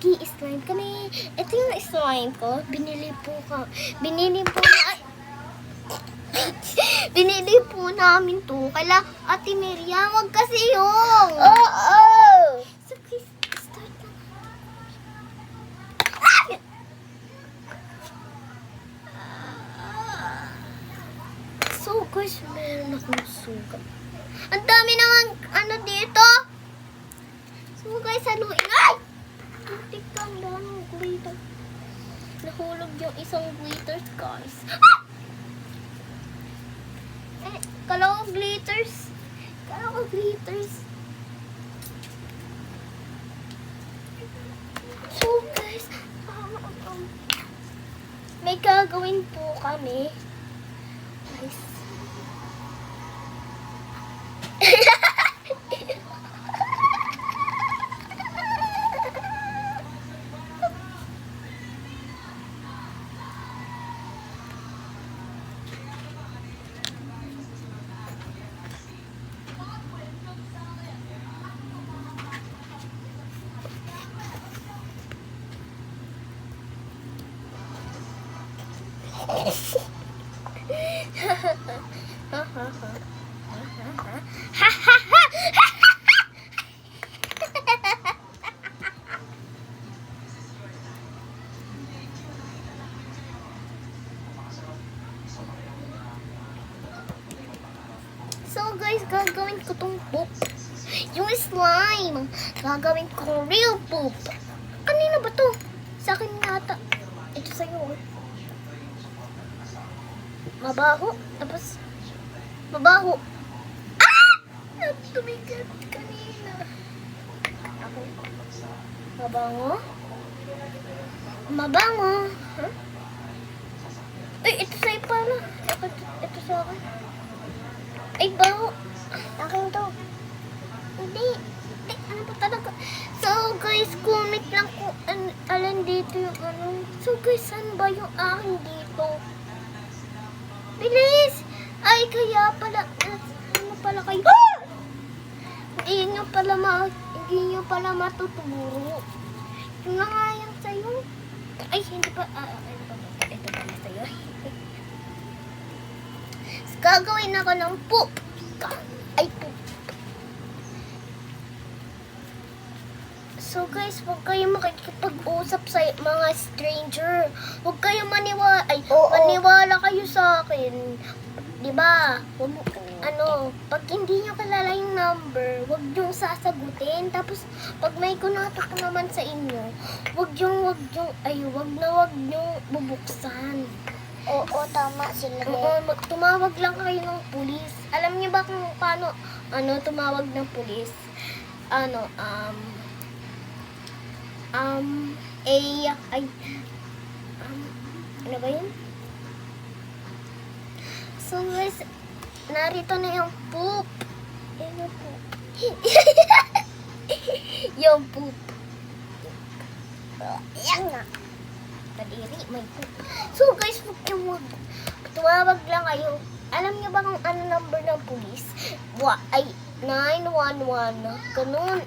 Mag-i-slime kami. Ito yung slime ko. Binili po na, binili po namin to. Kala, Ate Miriam, wag kasi yung. Oo. So, please, start na. So, guys, meron akong sugat. Ang dami naman, dito. So, guys, haluin. Ay! Muntik kang daming glitter. Nahulog yung isang glitter, guys. Ah! Kala ko glitters. So, guys, may gagawin po kami. Guys. So guys, gagawin ko tong poop. Yung slime. Gagawin ko real poop. Kanina ba to? Sa akin yata. Ito sa'yo. Mabaho. Tapos, mabaho. Ah! Tumigat kanina. Ako. Mabango. Mabango. Huh? Ay, ito sa'yo pala. Ito sa akin. Ay, baho. Akin to. Hindi. Ay, ano ba talaga? So, guys, comment lang kung alin dito yung ano. So, guys, saan ba yung akin dito? Bilis! Ay, kaya pala, ano pala kayo? Ah! Hindi nyo pala matuturo. Yung nga yan sa'yo. Ay, hindi pa, ito pala sa'yo. Gagawin ako ng poop. Ay, poop. So guys, huwag kayo makikipag-usap sa mga stranger. Huwag kayo maniwala. Ay, Oo. maniwala kayo sa akin. Diba? Pag hindi nyo kilala yung number, huwag nyo sasagutin. Tapos, pag may kunatok naman sa inyo, huwag nyo bubuksan. Oo, tama sila. Oo, tumawag lang kayo ng pulis. Alam niyo ba kung paano tumawag ng pulis? Ano ba yun? So guys, narito na yung poop. Ano po? Yung poop. Yan nga. Kadiri, may poop. So guys, wag tumawag lang kayo. Alam niyo ba kung ano number ng pulis? Ay, 911. Ganun.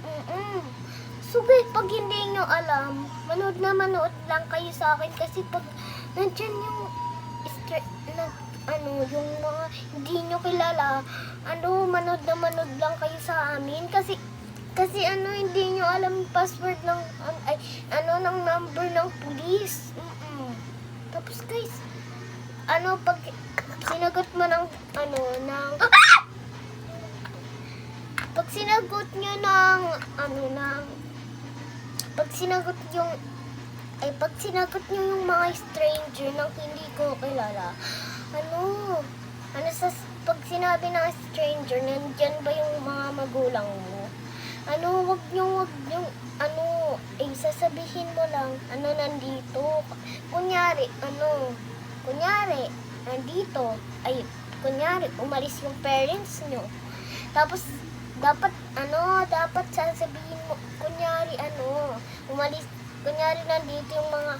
So guys, pag hindi nyo alam, manood lang kayo sa akin kasi pag nandyan yung yung mga hindi nyo kilala, manood lang kayo sa amin kasi hindi nyo alam yung password ng ng number ng pulis. Tapos guys, pag sinagot mo pag sinagot nyo yung mga stranger nang hindi ko kilala, pag sinabi ng stranger, nandyan ba yung mga magulang mo? Wag nyo, sasabihin mo lang, nandito. Kunyari, nandito, umalis yung parents nyo. Tapos, dapat sasabihin mo, nandito yung mga,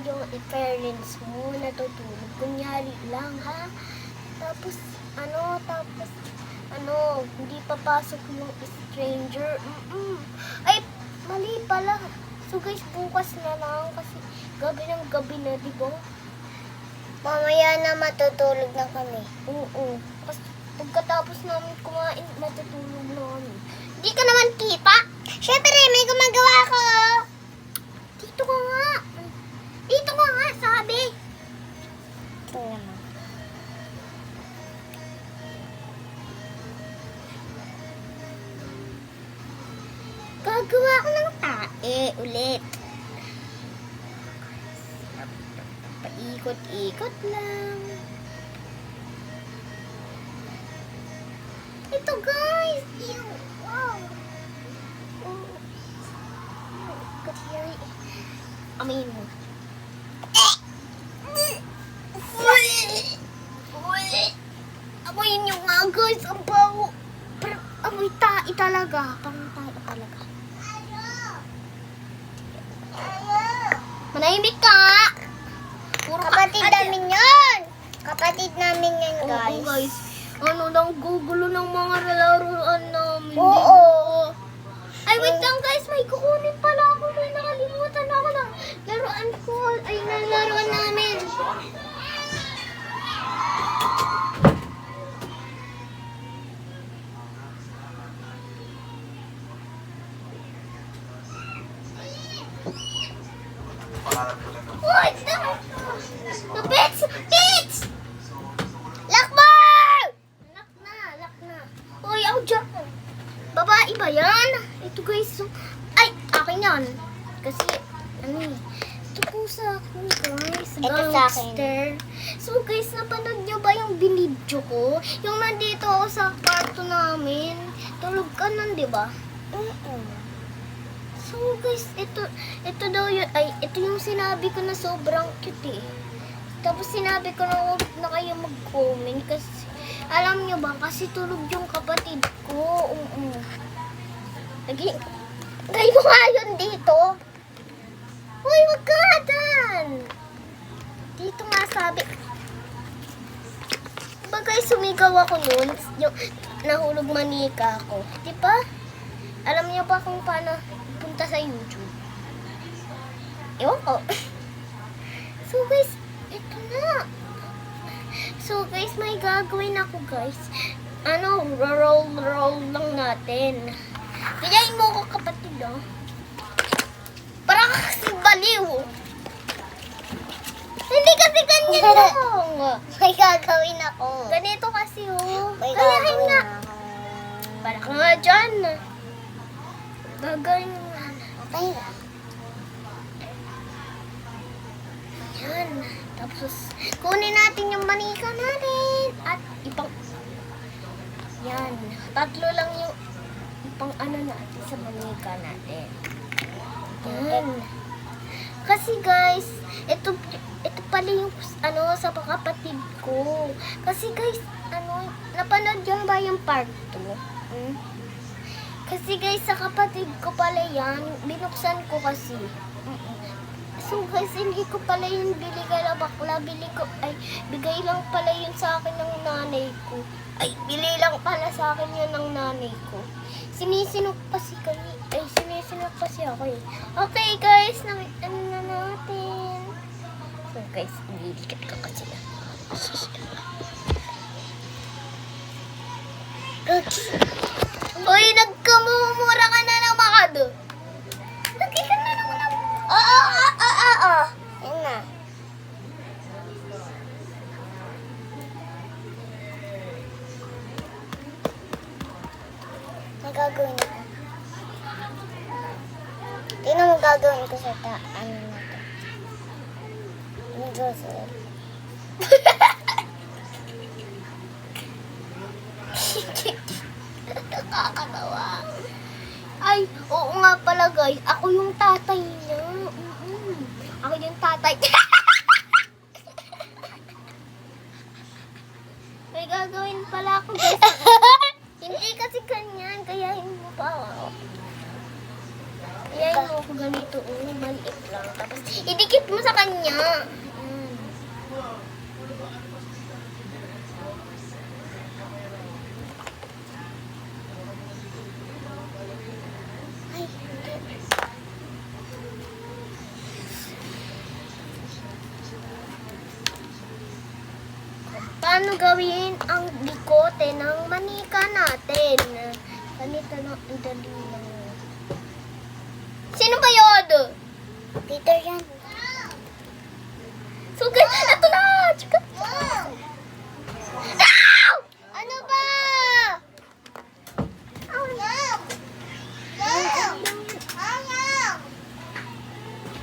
yung parents mo, natutulog. Kunyari lang, ha? Tapos, hindi papasok yung stranger. Ay, mali pala. So guys, bukas na lang kasi gabi ng gabi na, di ba? Mamaya na matutulog na kami. Oo. Kasi pagkatapos namin kumain, matutulog na kami. Hindi ka naman kita. Siyempre, may gumagawa ko. Dito ka nga. Dito ka nga, sabi. Ito naman. Gagawa ko ng tae ulit. Paikot-ikot lang. Ito guys. Ew. Wow. Ikot yan. Amayin mo. Amoyin nyo nga guys. Ang baho. Pero amoy tae talaga. Parang tae talaga. Manahimik ka nga. Puro Kapatid ka- namin yun. Kapatid namin yun, Oo, guys. guys. Ano lang gugulo ng mga laruan namin. Oo. Ay, wait lang guys. May kukunin pala ako. May nakalimutan ako ng laruan ko. Ay, ng laruan namin. What? The pets! Pets! Lakbar! Lock na. Uy, ako dyan. Babae ba yan? Ito guys. Ay, akin yan. Kasi, ano eh. Ito po sa akin guys. Ito sa akin. Gangster. So guys, napanood nyo ba yung binidyo ko? Yung nandito ako sa kwarto namin. Tulog ka nun, di ba? So guys, ito daw yun, ay, ito yung sinabi ko na sobrang cute eh. Tapos sinabi ko na huwag na kayo mag-comment kasi, alam nyo ba, kasi tulog yung kapatid ko. Lagi, kayo nga yun dito. Uy, wag ka dyan. Dito nga sabi. Diba guys, sumigaw ako nun, yung nahulog manika ako. Diba? Alam niyo ba kung paano punta sa YouTube? Ewan ko. So guys, ito na. So guys, may gagawin ako guys. Ano, roll lang natin. Bilayin mo ko kapatid oh. Para ka kasi baliw. Hindi kasi ganyan lang. May gagawin ako. Ganito kasi oh. May Kayahin gagawin nga. ako. Para ka nga dyan. Gagawin mo nga. Okay na. Yan. Tapos, kunin natin yung manika natin. At ipang... Yan. Tatlo lang yung ipang ano natin sa manika natin. Yan. Kasi guys, ito pala yung ano sa kapatid ko. Kasi guys, ano, napanood yun ba yung part 2? Kasi guys, sa kapatid ko pala yan, binuksan ko kasi. So guys, hindi ko pala yung bili kala bakla, bigay lang pala yun sa akin ng nanay ko. Ay, bili lang pala sa akin yun ng nanay ko. Sinisinok kasi ako eh. Okay guys, ano na natin. So guys, nililikit ka kasi na. Uy, nagkamumura ka na naman. Lagi ka na naman ako. Oo. Yan na. May gagawin ako. Tingnan mo gagawin ko sa ano na to. Yung Joseph. Nakakatawa. Ay, oo nga pala guys. Ako yung tatay niya. Ako yung tatay. May gagawin pala ako guys. Hindi kasi kanyan. Kaya hindi mo pa ako. Kaya hindi ako ganito. Maliit lang. Tapos idikit mo sa kanya. paano gawin ang likote ng manika natin. Ganito na, ang dali lang. Sino ba yun? Peter yan. So guys, ito na! Tsaka. No! Ano ba? Oh, no.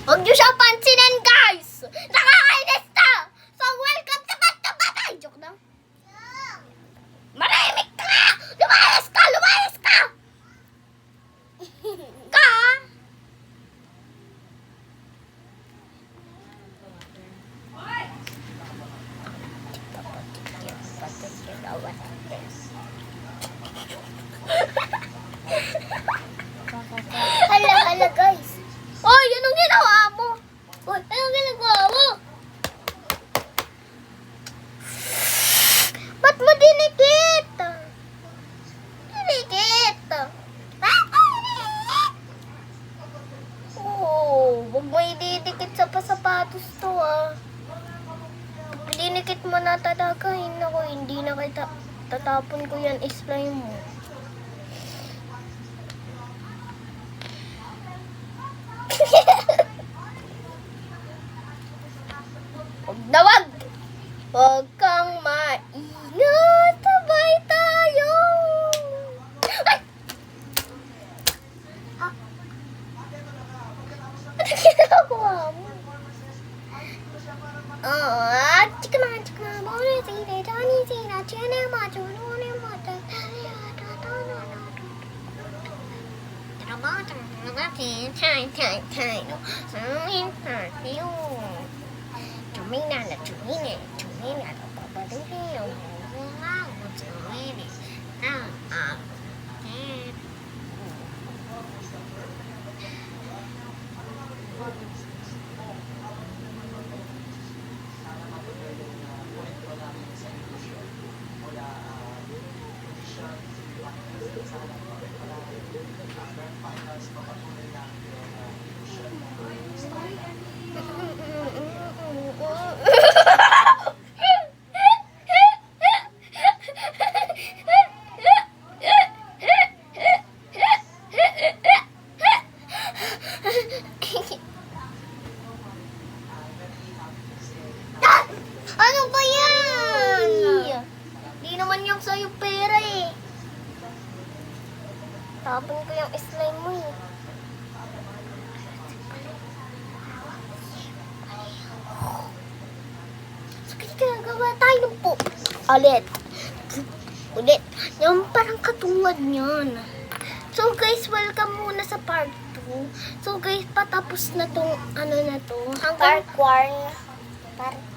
Huwag niyo siya pansinin, guys! Nakakainis na! So, welcome to Ba't to Batay! Joke lang. Marahimik ka! Lumayas ka! Lumayas ka! Ka! Hala, guys. Hoy, anong ginawa mo? Hoy, anong ginagawa mo? Ba't mo dinikit? Dinikit. Oh, huwag mo ididikit sa pasapatos to Pag dinikit mo na tatagahin ako, hindi na kita tatapon ko yan slime mo. Huwag na wag! Huwag kang maingat, sabay tayo! Ay! Ano ginagawa mo? Chika na, muna sila, Johnny sila, Chene ma, Chunone ma, Ano ba yan? Di naman yung sa'yo pera eh. Tapon ko yung slime mo eh. Sakit ka, gawa tayo po. Ulit. Yung parang katulad niyan. So guys, welcome muna sa part 2. So guys, patapos na tong ano na to. Hanggang Park 1.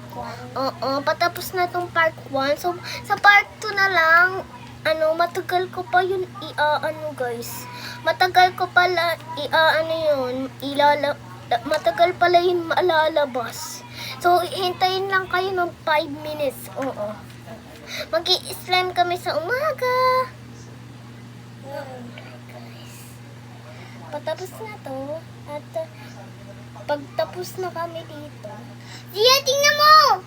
Oo, patapos na tong part 1. So, sa part 2 na lang, matagal ko pa yun guys. Matagal ko pala, matagal pala yun malalabas. So, hintayin lang kayo ng 5 minutes. Oo. Mag-i-slime kami sa umaga. Guys. Patapos na to. At, pagtapos na kami dito. Zia, tingnan mo!